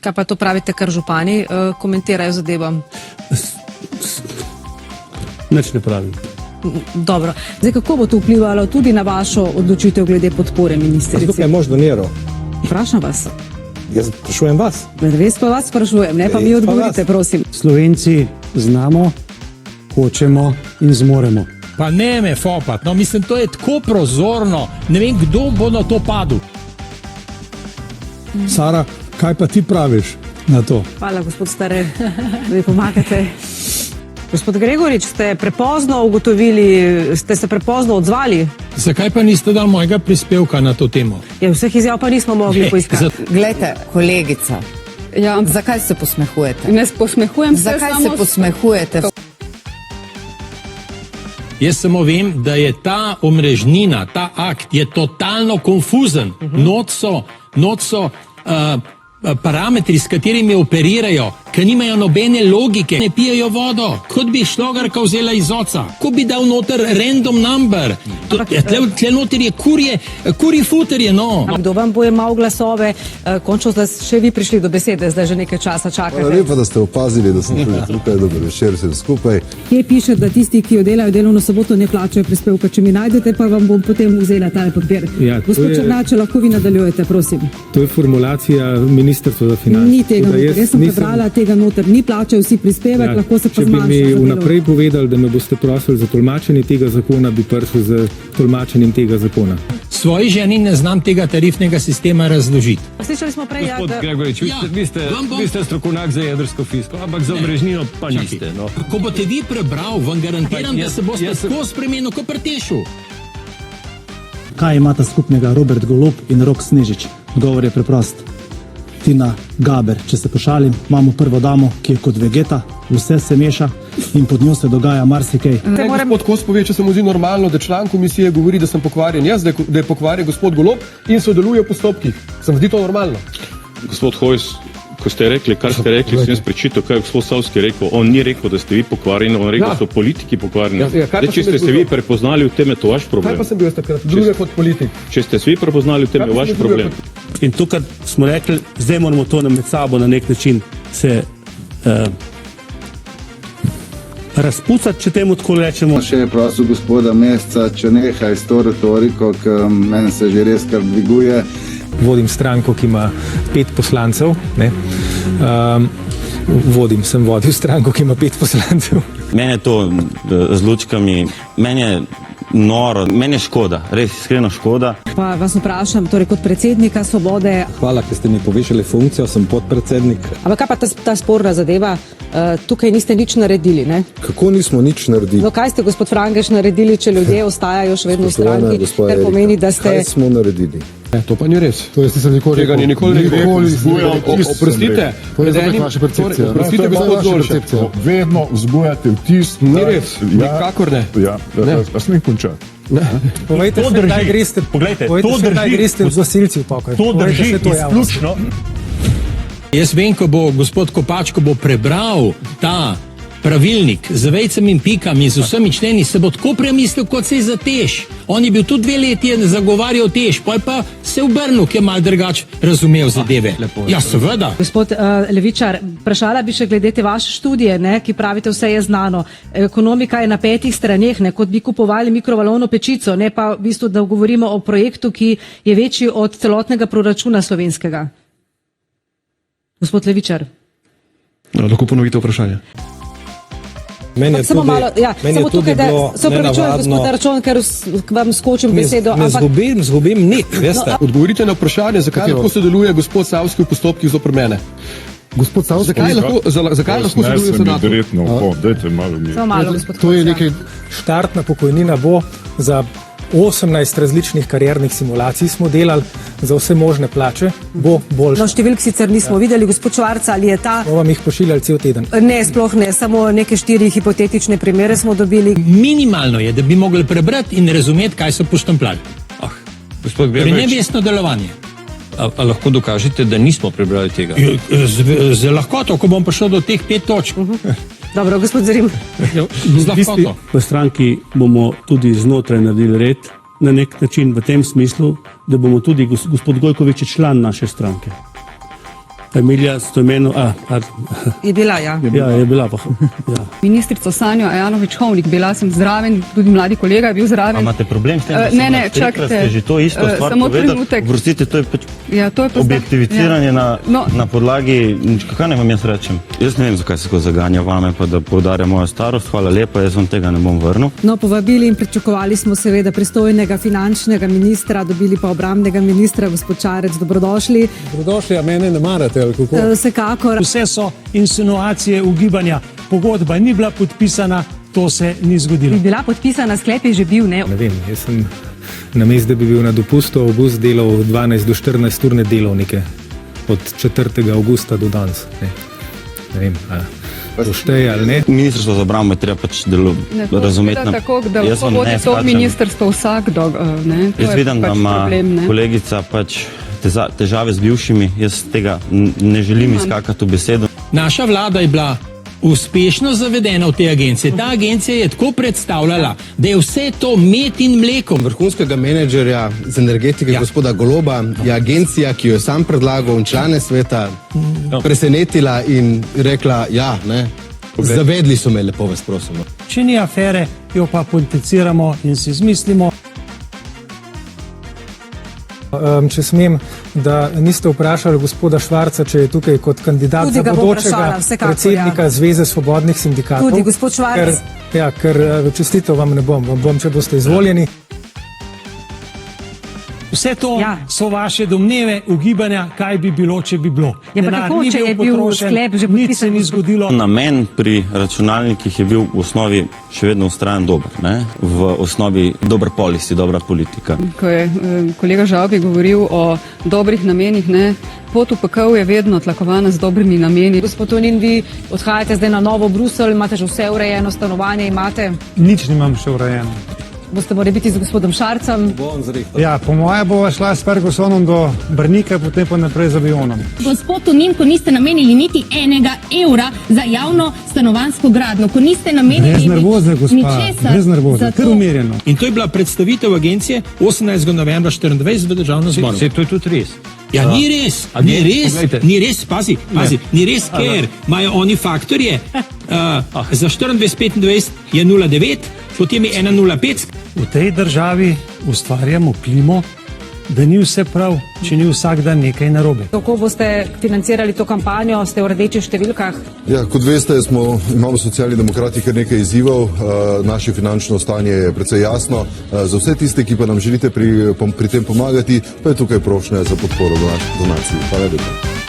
Kaj pa to pravite, kar župani komentirajo zadevo? Nič ne pravim. Dobro. Zdaj, kako bo to vplivalo tudi na vašo odločitev glede podpore ministrici? Tukaj je mož doniral. Vprašam vas. Jaz sprašujem vas. Res pa vas sprašujem, ne pa mi odgovorite, prosim. Slovenci znamo, hočemo in zmoremo. Pa ne me fopat, no mislim, to je tako prozorno, ne vem, kdo bo na to padel. Sara, kaj pa ti praviš na to? Hvala, gospod Stare, da mi pomagate. Gospod Gregorič, ste prepozno ugotovili, ste se prepozno odzvali? Zakaj pa niste dali mojega prispevka na to temo? Ja, vseh izjav pa nismo mogli poiskati. Glejte, kolegica, Ja, zakaj se posmehujete? ne posmehujem se, Zakaj samo se posmehujete? Jaz samo vem, da je ta omrežnina, ta akt je totalno konfuzen. Not so parametri, s katerimi operirajo, ki nimajo nobene logike, ne pijejo vodo, kot bi šlogarka vzela iz oca, ko bi dal noter random number. Tle noter je kurji futerje, no. Kdo vam bo jemal glasove? Končno ste še vi prišli do besede, zdaj že nekaj časa čakate. Hvala lepa, da ste opazili, da sem tudi tukaj. Dober večer vsem skupaj. Kje piše, da tisti, ki oddelajo delovno soboto, ne plačajo prispevka? Če mi najdete, pa vam bom potem vzela ta papir. Ja, to Gospod je- Černač, lahko vi nadaljujete, prosim. To je formulacija Ministrstva za finance. Ni tega Tako da noter, jaz sem prebrala tega noter, ni plačajo vsi prispevek, lahko se pa Če bi zmanjša mi za delo. vnaprej povedali, da me boste prosili za tolmačenje tega zakona, bi prišel z tolmačenjem tega zakona. Svoji ženi ne znam tega tarifnega sistema razložiti. Slišali smo prej, Gospod da... Gregorič, vi ste strokovnjak za jedrsko fisko, ampak za omrežnino pa niste. No. Ko boste vi prebral, vam garantiram, da se boste tako spremenil kot pri Tešu. Kaj imata skupnega Robert Golob in Rok Snežič? Odgovor je preprost. Tina Gaber, če se pošalim, imamo prvo damo, ki je kot vegeta, vse se meša in pod njo se dogaja marsikaj. Gospod Kos pove, če se mu zdi normalno, da član komisije govori, da sem pokvarjen jaz, da je pokvarjen gospod Golob in sodeluje v postopkih. Se vam zdi to normalno? Gospod Hojs, ko ste rekli, kar ste rekli, sem jaz prečital, kaj je gospod Savski rekel. On ni rekel, da ste vi pokvarjeni, on rekel, da so politiki pokvarjeni. Ja, kaj pa Če sem ste jaz se vi bil? prepoznali v tem, je to vaš Kaj problem. pa sem bil jaz takrat? Druge kot politik. Če ste se vi prepoznali v tem, Kaj je pa vaš sem bil problem. In tukaj smo rekli, zdaj moramo to med sabo na nek način se razpucati, če temu tako rečemo. Še je prosil gospoda Mesca, če nehaj s to retoriko, ki meni se že res kar dviguje. Vodim stranko, ki ima 5 poslancev. Ne? Sem vodil stranko, ki ima 5 poslancev. Mene to z lučkami, meni je noro, meni je škoda, res iskreno škoda. Pa vas vprašam, torej kot predsednika Svobode, Hvala, ker ste mi povišali funkcijo, sem podpredsednik. ampak kaj pa ta sporna zadeva, tukaj niste nič naredili, ne? Kako nismo nič naredili? No kaj ste, gospod Frankeš, naredili, če ljudje ostajajo še vedno v stranki, kar pomeni, da ste... Kaj smo naredili? To pa ni res. To jaz nisem nikoli Tega ni nikoli rekel. Oprostite. Oprostite, gospod Zoršek. Vedno vzbujate vtis. Ni res. Nikakor ne. Ja, smem končati. Povejte, To drži. Poglejte, to drži. gasilci v pokoj. To drži izključno. Jaz vem, ko bo gospod Kopač, ko bo prebral ta pravilnik z vejcem in pikami, z vsemi členi, se bo tako premislil, kot se je za Teš. On je bil tudi 2 leti zagovarjal Teš, pa se obrnil, ki je mal drugače razumel zadeve. Ja, seveda. Gospod Levičar, vprašala bi še glede te vaše študije, ne, ki pravite, vse je znano. Ekonomika je na 5 straneh, ne, kot bi kupovali mikrovalovno pečico, ne pa v bistvu, da govorimo o projektu, ki je večji od celotnega proračuna slovenskega. Gospod Levičar. Lahko ponovite vprašanje. Meni je Samo tudi, malo, ja, meni samo je tudi tukaj, da bilo se upravičujem, nenavadno. gospod Arčon, ker vam skočim besedo, Ne ampak zgubim nit, veste. Odgovorite na vprašanje, zakaj lahko sodeluje gospod Savski v postopkih zoper mene. Gospod Savski, Zakaj lahko sodeluje v senatu? dajte malo mi. samo malo, gospod to je Hojs, ja. nekaj, štartna pokojnina bo za 18 različnih kariernih simulacij smo delali, za vse možne plače, bo No, boljša. številk sicer nismo videli, gospod Švarc, ali je ta... Bomo vam jih pošiljali cel teden. Ne, sploh ne, samo neke 4 hipotetične primere smo dobili. Minimalno je, da bi mogli prebrati in razumeti, kaj so poštempljali. Gospod Torej, nevestno delovanje. a lahko dokažete, da nismo prebrali tega? Z lahkoto, ko bom prišel do teh 5 točk. Dobro, gospod Zrim. Z lahkoto. V stranki bomo tudi znotraj naredili red na nek način v tem smislu, da bomo tudi gospod Gojkovič je član naše stranke. Emilija Stojmenov, Je bila, ja. ja, je bila pa. Ja. Ministrico Sanjo Ajanović-Hovnik, bila sem zraven, tudi mladi kolega je bil zraven. Imate problem s tem, da ne, čakajte. ste že to isto stvar samo povedali? trenutek. Vrstite, to je pač Ja, to je pa objektiviciranje No. na podlagi, kaj naj vam jaz rečem? Jaz ne vem, zakaj se tako zaganja vame, pa da poudarja mojo starost, hvala lepa, jaz vam tega ne bom vrnil. No, povabili in pričakovali smo seveda pristojnega finančnega ministra, dobili pa obrambnega ministra, gospod Šarec, dobrodošli. Dobrodošli, a mene ne marate, ali kako? Vsekakor. Vse so insinuacije, ugibanja, pogodba ni bila podpisana, to se ni zgodilo. Bi bila podpisana, sklep je že bil, ne? Ne vem, jaz sem na mestu, da bi bil na dopustu, avgust delal 12 do 14 urne delovnike od 4. avgusta do danes. Ne vem, to šteje ali ne. Ministrstvo za obrambo je treba pač razumeti. Ne, tako, da lahko vodi to ministrstvo vsakdo. Jaz vidim, da ima kolegica pač težave z bivšimi, jaz tega ne želim izkakati v besedo. Naša vlada je bila uspešno zavedena v te agencije. Ta agencija je tako predstavljala, da je vse to med in mlekom. Vrhunskega menedžerja z energetike gospoda Goloba je agencija, ki jo je sam predlagal in člane sveta presenetila in rekla, ja, ne, zavedli so me, lepo vas prosim. Če ni afere, jo pa politiciramo in si izmislimo. Če smem, da niste vprašali gospoda Švarca, če je tukaj kot kandidat za bodočega predsednika Zveze svobodnih sindikatov. Tudi gospod Švarc. Ker čestitev vam ne bom, če boste izvoljeni. Vse to so vaše domneve, ugibanja, kaj bi bilo, če bi bilo. Ja, pa kako, če je bil sklep že podpisan? Nič se ni zgodilo. Namen pri računalnikih je bil v osnovi še vedno ustrajan dober, ne? V osnovi dober policy, dobra politika. Ko je kolega Žavbi govoril o dobrih namenih, ne, pot v pekel je vedno tlakovana z dobrimi nameni. Gospod Tonin, vi odhajate zdaj na Novo Bruselj, imate že vse urejeno, stanovanje imate? Nič nimam še urejeno. Boste morali biti z gospodom Šarcem? Ja, po moje bova šla s Fergusonom do Brnika, potem pa naprej z avionom. Gospod Tonin, ko niste namenili niti €1 za javno stanovanjsko gradnjo, ko niste namenili brez nervoze, gospa, ničesar brez nervoze, kar umirjeno. In to je bila predstavitev agencije 18. novembra 24 v državnem zboru. To je tudi res. Ja, ni res, ni res, pazi, ni res, ker imajo oni faktorje, za 24-25 je 0,9, potem je 1,05. V tej državi ustvarjamo klimo, da ni vse prav, če ni vsak dan nekaj narobe. Kako boste financirali to kampanjo, ste v rdečih številkah? Ja, kot veste, imamo Socialni demokrati kar nekaj izzivov, naše finančno stanje je precej jasno. Za vse tiste, ki pa nam želite pri tem pomagati, pa je tukaj prošnja za podporo do naših donacij. Hvala lepa.